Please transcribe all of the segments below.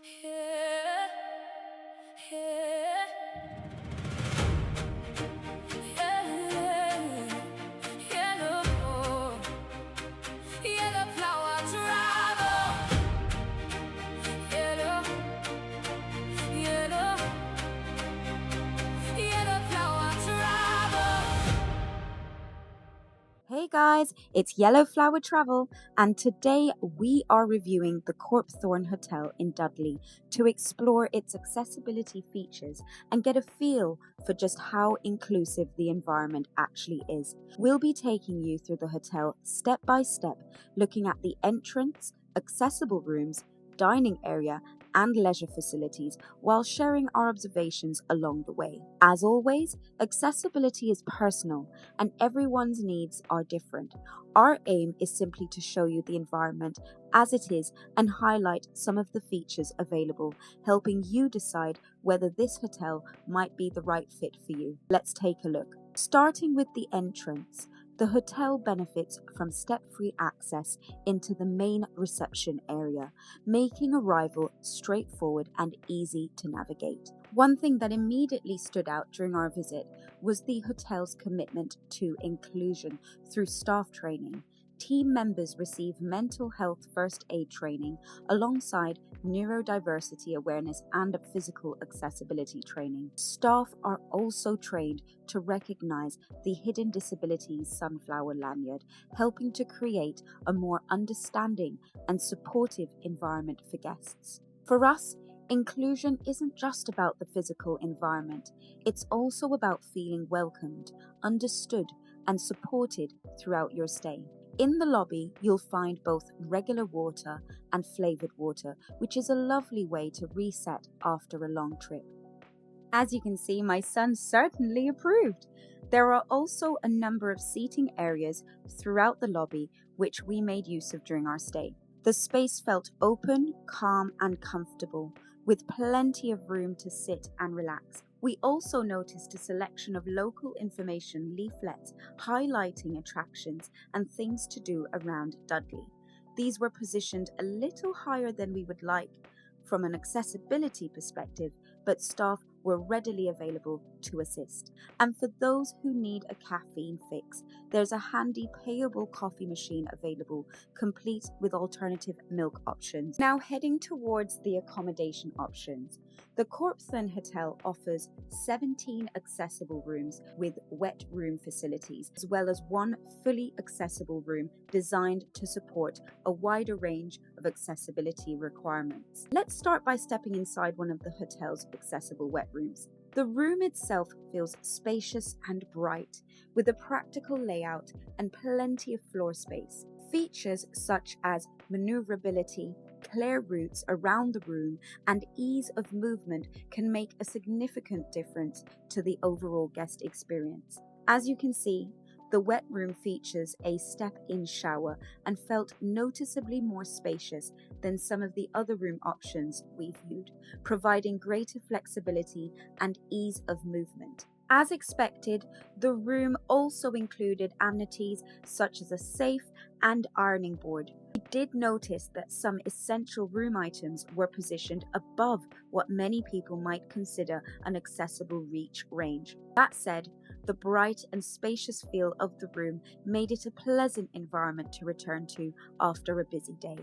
Yeah, yeah, yeah. Yellow, yellow flower travel. Yellow, yellow, yellow flower travel. Hey guys, it's Yellow Flower Travel, and today we are reviewing the Copthorne Hotel in Dudley to explore its accessibility features and get a feel for just how inclusive the environment actually is. We'll be taking you through the hotel step by step, looking at the entrance, accessible rooms, dining area, and leisure facilities while sharing our observations along the way. As always, accessibility is personal and everyone's needs are different. Our aim is simply to show you the environment as it is and highlight some of the features available, helping you decide whether this hotel might be the right fit for you. Let's take a look. Starting with the entrance, the hotel benefits from step-free access into the main reception area, making arrival straightforward and easy to navigate. One thing that immediately stood out during our visit was the hotel's commitment to inclusion through staff training. Team members receive mental health first aid training alongside neurodiversity awareness and physical accessibility training. Staff are also trained to recognize the hidden disabilities sunflower lanyard, helping to create a more understanding and supportive environment for guests. For us, inclusion isn't just about the physical environment, it's also about feeling welcomed, understood, and supported throughout your stay. In the lobby, you'll find both regular water and flavoured water, which is a lovely way to reset after a long trip. As you can see, my son certainly approved. There are also a number of seating areas throughout the lobby, which we made use of during our stay. The space felt open, calm, and comfortable, with plenty of room to sit and relax. We also noticed a selection of local information leaflets highlighting attractions and things to do around Dudley. These were positioned a little higher than we would like from an accessibility perspective, but staff were readily available to assist. And for those who need a caffeine fix, there's a handy payable coffee machine available, complete with alternative milk options. Now heading towards the accommodation options. The Copthorne Hotel offers 17 accessible rooms with wet room facilities, as well as one fully accessible room designed to support a wider range of accessibility requirements. Let's start by stepping inside one of the hotel's accessible wet rooms. The room itself feels spacious and bright, with a practical layout and plenty of floor space. Features such as maneuverability, clear routes around the room, and ease of movement can make a significant difference to the overall guest experience. As you can see, the wet room features a step-in shower and felt noticeably more spacious than some of the other room options we viewed, providing greater flexibility and ease of movement. As expected, the room also included amenities such as a safe and ironing board. We did notice that some essential room items were positioned above what many people might consider an accessible reach range. That said, the bright and spacious feel of the room made it a pleasant environment to return to after a busy day.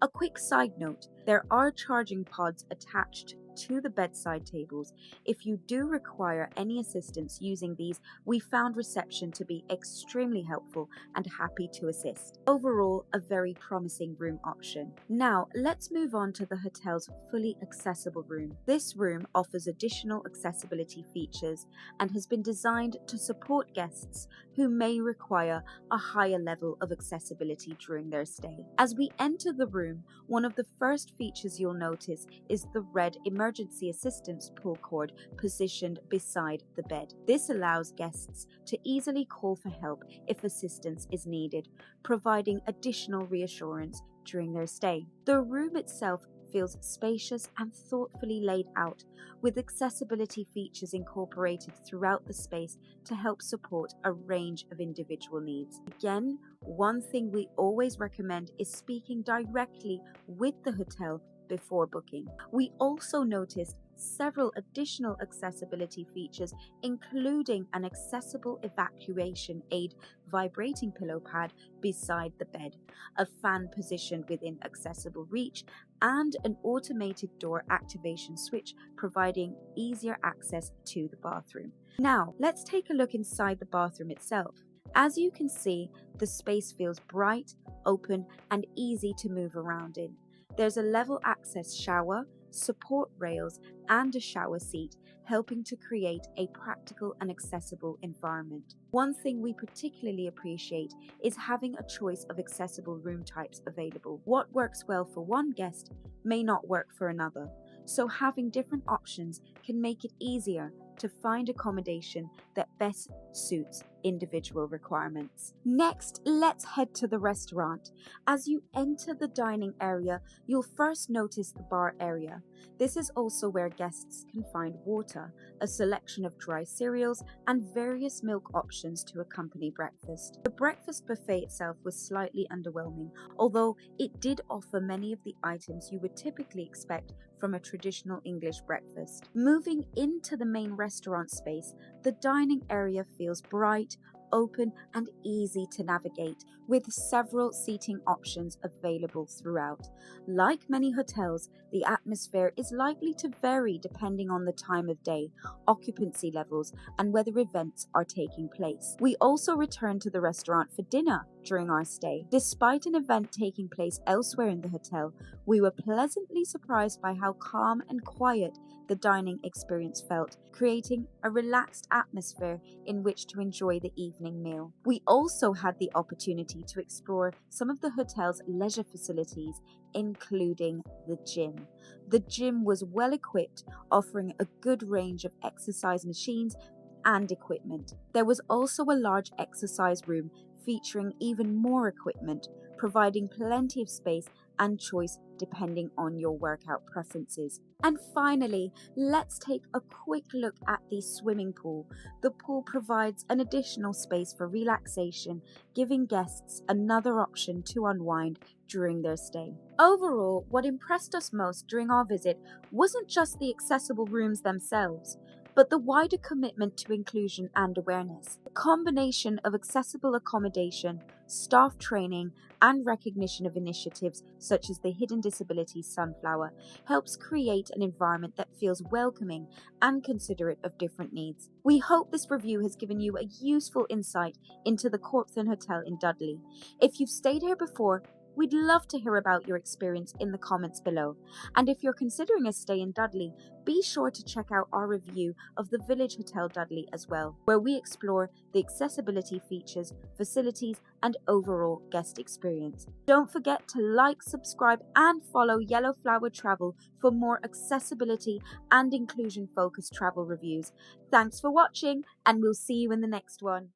A quick side note, there are charging pods attached to the bedside tables. If you do require any assistance using these, we found reception to be extremely helpful and happy to assist. Overall, a very promising room option. Now, let's move on to the hotel's fully accessible room. This room offers additional accessibility features and has been designed to support guests who may require a higher level of accessibility during their stay. As we enter the room, one of the first features you'll notice is the red emergency assistance pull cord positioned beside the bed. This allows guests to easily call for help if assistance is needed, providing additional reassurance during their stay. The room itself feels spacious and thoughtfully laid out, with accessibility features incorporated throughout the space to help support a range of individual needs. Again, one thing we always recommend is speaking directly with the hotel before booking. We also noticed several additional accessibility features, including an accessible evacuation aid vibrating pillow pad beside the bed, a fan positioned within accessible reach, and an automated door activation switch providing easier access to the bathroom. Now, let's take a look inside the bathroom itself. As you can see, the space feels bright, open, and easy to move around in. There's a level access shower, support rails, and a shower seat, helping to create a practical and accessible environment. One thing we particularly appreciate is having a choice of accessible room types available. What works well for one guest may not work for another, so having different options can make it easier to find accommodation that best suits individual requirements. Next, let's head to the restaurant. As you enter the dining area, you'll first notice the bar area. This is also where guests can find water, a selection of dry cereals, and various milk options to accompany breakfast. The breakfast buffet itself was slightly underwhelming, although it did offer many of the items you would typically expect from a traditional English breakfast. Moving into the main restaurant space, the dining area feels bright, open, and easy to navigate, with several seating options available throughout. Like many hotels, the atmosphere is likely to vary depending on the time of day, occupancy levels, and whether events are taking place. We also returned to the restaurant for dinner during our stay. Despite an event taking place elsewhere in the hotel, we were pleasantly surprised by how calm and quiet the dining experience felt, creating a relaxed atmosphere in which to enjoy the evening meal. We also had the opportunity to explore some of the hotel's leisure facilities, including the gym. The gym was well equipped, offering a good range of exercise machines and equipment. There was also a large exercise room featuring even more equipment, providing plenty of space and choice depending on your workout preferences. And finally, let's take a quick look at the swimming pool. The pool provides an additional space for relaxation, giving guests another option to unwind during their stay. Overall, what impressed us most during our visit wasn't just the accessible rooms themselves, but the wider commitment to inclusion and awareness. The combination of accessible accommodation, staff training, and recognition of initiatives such as the Hidden Disabilities Sunflower helps create an environment that feels welcoming and considerate of different needs. We hope this review has given you a useful insight into the Copthorne Hotel in Dudley. If you've stayed here before, we'd love to hear about your experience in the comments below. And if you're considering a stay in Dudley, be sure to check out our review of the Village Hotel Dudley as well, where we explore the accessibility features, facilities, and overall guest experience. Don't forget to like, subscribe, and follow Yellow Flower Travel for more accessibility and inclusion-focused travel reviews. Thanks for watching, and we'll see you in the next one.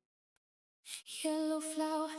Yellow flower.